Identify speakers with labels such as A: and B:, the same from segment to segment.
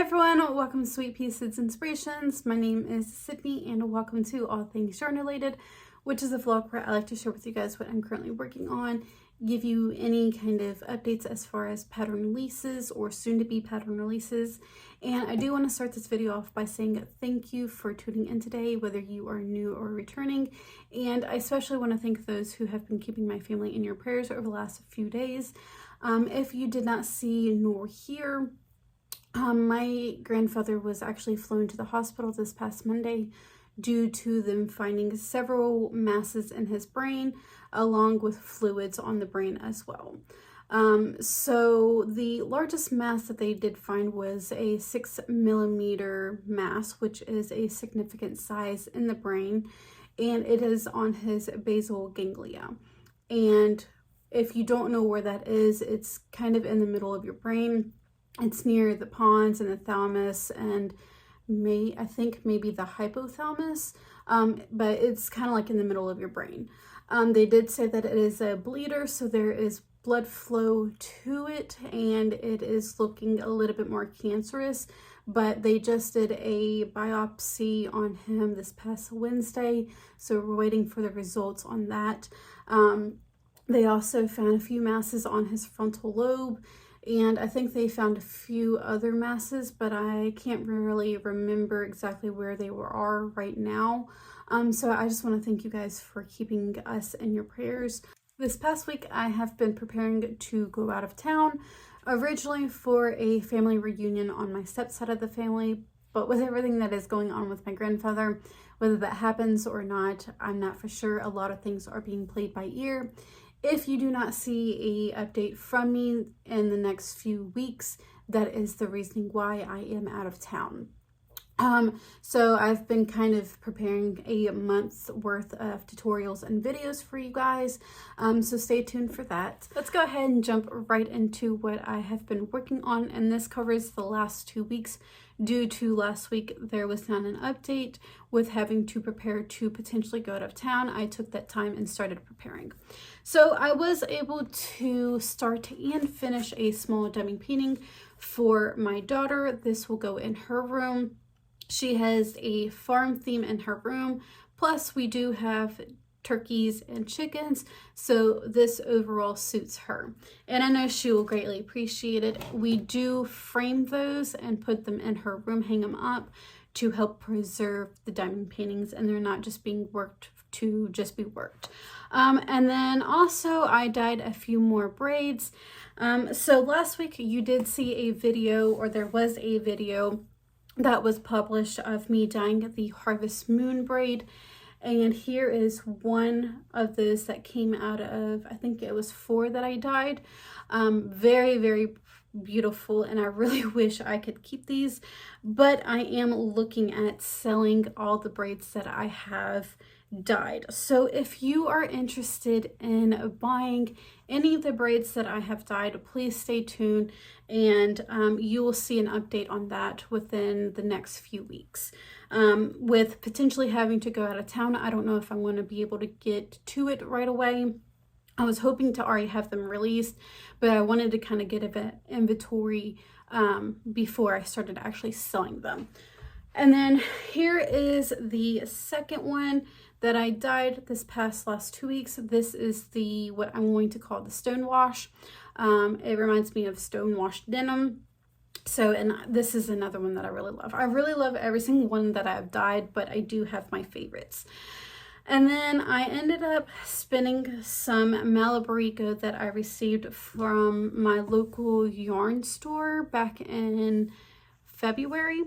A: everyone, welcome to Sweetpea Seeds Inspirations. My name is Sydney and welcome to All Things Yarn Related, which is a vlog where I like to share with you guys what I'm currently working on, give you any kind of updates as far as pattern releases or soon to be pattern releases. And I do want to start this video off by saying thank you for tuning in today, whether you are new or returning. And I especially want to thank those who have been keeping my family in your prayers over the last few days. If you did not see nor hear, my grandfather was actually flown to the hospital this past Monday due to them finding several masses in his brain along with fluids on the brain as well. So the largest mass that they did find was a 6 millimeter mass, which is a significant size in the brain, and it is on his basal ganglia. And if you don't know where that is, it's kind of in the middle of your brain. It's near the pons and the thalamus and I think maybe the hypothalamus, but it's kind of like in the middle of your brain. They did say that it is a bleeder, so there is blood flow to it and it is looking a little bit more cancerous, but they just did a biopsy on him this past Wednesday, so we're waiting for the results on that. They also found a few masses on his frontal lobe, and I think they found a few other masses, but I can't really remember exactly where they are right now. So I just want to thank you guys for keeping us in your prayers. This past week, I have been preparing to go out of town, originally for a family reunion on my stepside of the family, but with everything that is going on with my grandfather, whether that happens or not, I'm not for sure. A lot of things are being played by ear. If you do not see a update from me in the next few weeks, that is the reasoning why I am out of town. So I've been kind of preparing a month's worth of tutorials and videos for you guys. So stay tuned for that. Let's go ahead and jump right into what I have been working on. And this covers the last 2 weeks. Due to last week, there was not an update with having to prepare to potentially go out of town. I took that time and started preparing. So I was able to start and finish a small dummy painting for my daughter. This will go in her room. She has a farm theme in her room, plus we do have turkeys and chickens, so this overall suits her, and I know she will greatly appreciate it. We do frame those and put them in her room, hang them up to help preserve the diamond paintings, and they're not just being worked to just be worked. And then also I dyed a few more braids. So last week you did see a video, or there was a video that was published of me dyeing the Harvest Moon braid, and here is one of those that came out of, I think it was 4 that I dyed. Very, very beautiful, and I really wish I could keep these, but I am looking at selling all the braids that I have dyed. So if you are interested in buying any of the braids that I have dyed, please stay tuned, and you will see an update on that within the next few weeks. With potentially having to go out of town, I don't know if I'm going to be able to get to it right away. I was hoping to already have them released, but I wanted to kind of get an inventory before I started actually selling them. And then here is the second one that I dyed this last 2 weeks. This is what I'm going to call the Stonewash. It reminds me of Stonewashed denim. So, and this is another one that I really love. I really love every single one that I've dyed, but I do have my favorites. And then I ended up spinning some Malabarico that I received from my local yarn store back in February.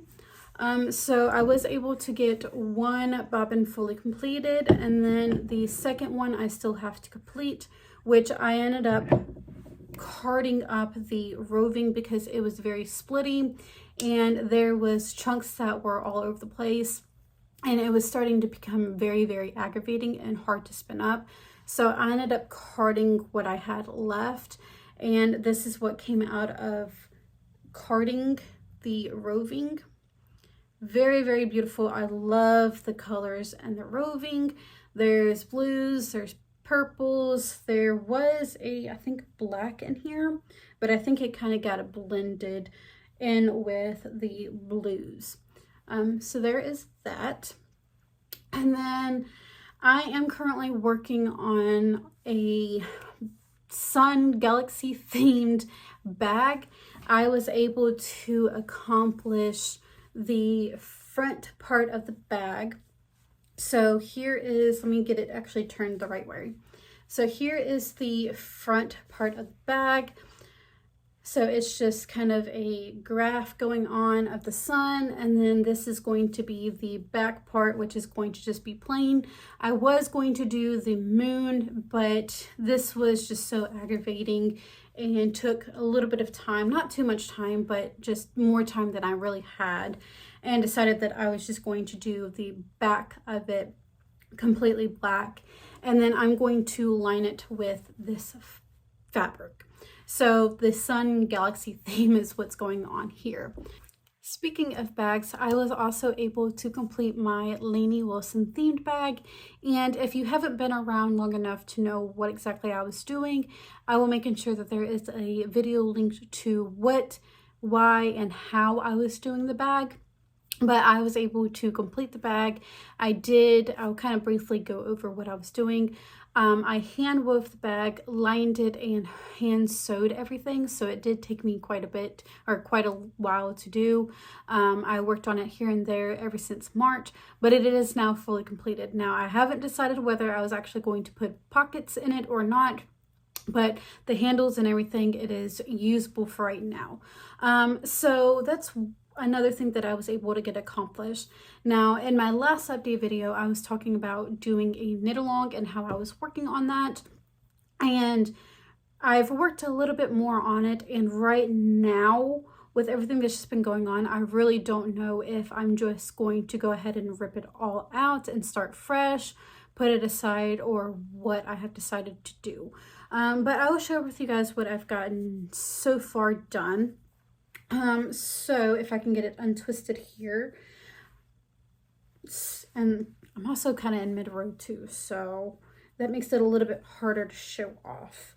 A: So I was able to get one bobbin fully completed, and then the second one I still have to complete, which I ended up carding up the roving because it was very splitty and there was chunks that were all over the place, and it was starting to become very, very aggravating and hard to spin up. So I ended up carding what I had left, and this is what came out of carding the roving. Very, very beautiful. I love the colors and the roving. There's blues, there's purples. There was I think black in here, but I think it kind of got blended in with the blues. So there is that. And then I am currently working on a sun galaxy themed bag. I was able to accomplish the front part of the bag. So here is, let me get it actually turned the right way. So here is the front part of the bag. So it's just kind of a graph going on of the sun, and then this is going to be the back part, which is going to just be plain. I was going to do the moon, but this was just so aggravating and took a little bit of time, not too much time, but just more time than I really had, and decided that I was just going to do the back of it completely black, and then I'm going to line it with this fabric. So the sun galaxy theme is what's going on here. Speaking of bags, I was also able to complete my Lainey Wilson themed bag, and if you haven't been around long enough to know what exactly I was doing, I will make sure that there is a video linked to what, why, and how I was doing the bag. But I was able to complete the bag. I'll kind of briefly go over what I was doing. I hand wove the bag, lined it, and hand sewed everything. So it did take me quite a while to do. I worked on it here and there ever since March, but it is now fully completed. Now I haven't decided whether I was actually going to put pockets in it or not, but the handles and everything, it is usable for right now. So that's another thing that I was able to get accomplished. Now, in my last update video, I was talking about doing a knit along and how I was working on that. And I've worked a little bit more on it. And right now, with everything that's just been going on, I really don't know if I'm just going to go ahead and rip it all out and start fresh, put it aside, or what I have decided to do. But I will share with you guys what I've gotten so far done. So if I can get it untwisted here, and I'm also kind of in mid-row too, so that makes it a little bit harder to show off.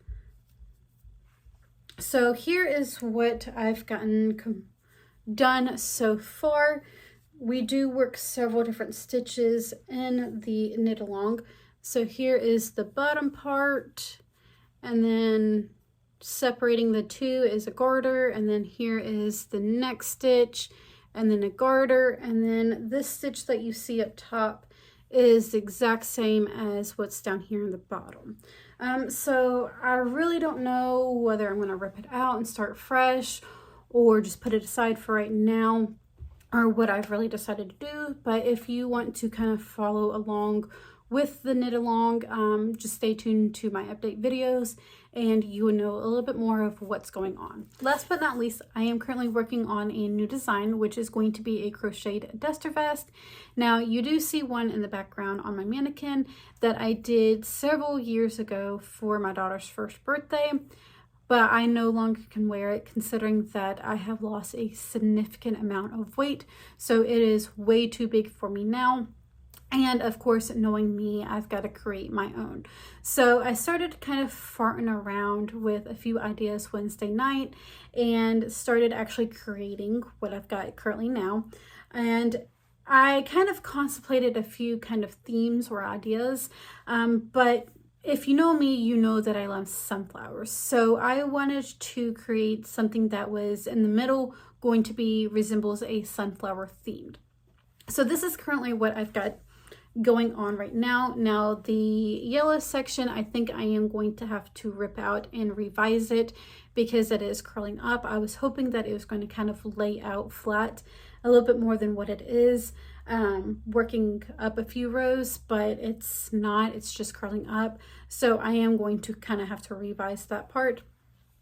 A: So here is what I've gotten done so far. We do work several different stitches in the knit along. So here is the bottom part, and then separating the two is a garter, and then here is the next stitch, and then a garter, and then this stitch that you see up top is the exact same as what's down here in the bottom. So I really don't know whether I'm going to rip it out and start fresh or just put it aside for right now, or what I've really decided to do. But if you want to kind of follow along with the knit along, just stay tuned to my update videos and you will know a little bit more of what's going on. Last but not least, I am currently working on a new design, which is going to be a crocheted duster vest. Now, you do see one in the background on my mannequin that I did several years ago for my daughter's first birthday, but I no longer can wear it considering that I have lost a significant amount of weight. So it is way too big for me now. And of course, knowing me, I've got to create my own. So I started kind of farting around with a few ideas Wednesday night and started actually creating what I've got currently now. And I kind of contemplated a few kind of themes or ideas, but if you know me, you know that I love sunflowers. So I wanted to create something that was in the middle, going to be resembles a sunflower themed. So this is currently what I've got going on right now. Now the yellow section, I think I am going to have to rip out and revise it because it is curling up. I was hoping that it was going to kind of lay out flat a little bit more than what it is, working up a few rows, but it's not, it's just curling up. So I am going to kind of have to revise that part.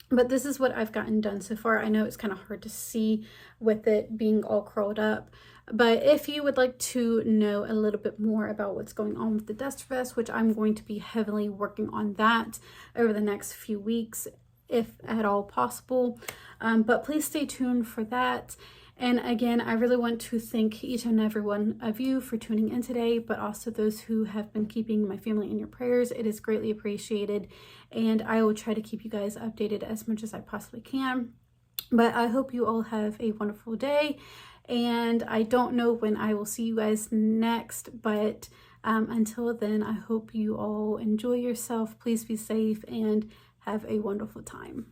A: But this is what I've gotten done so far. I know it's kind of hard to see with it being all curled up. But if you would like to know a little bit more about what's going on with the duster vest, which I'm going to be heavily working on that over the next few weeks, if at all possible. But please stay tuned for that. And again, I really want to thank each and every one of you for tuning in today, but also those who have been keeping my family in your prayers. It is greatly appreciated, and I will try to keep you guys updated as much as I possibly can. But I hope you all have a wonderful day, and I don't know when I will see you guys next, but until then, I hope you all enjoy yourself. Please be safe and have a wonderful time.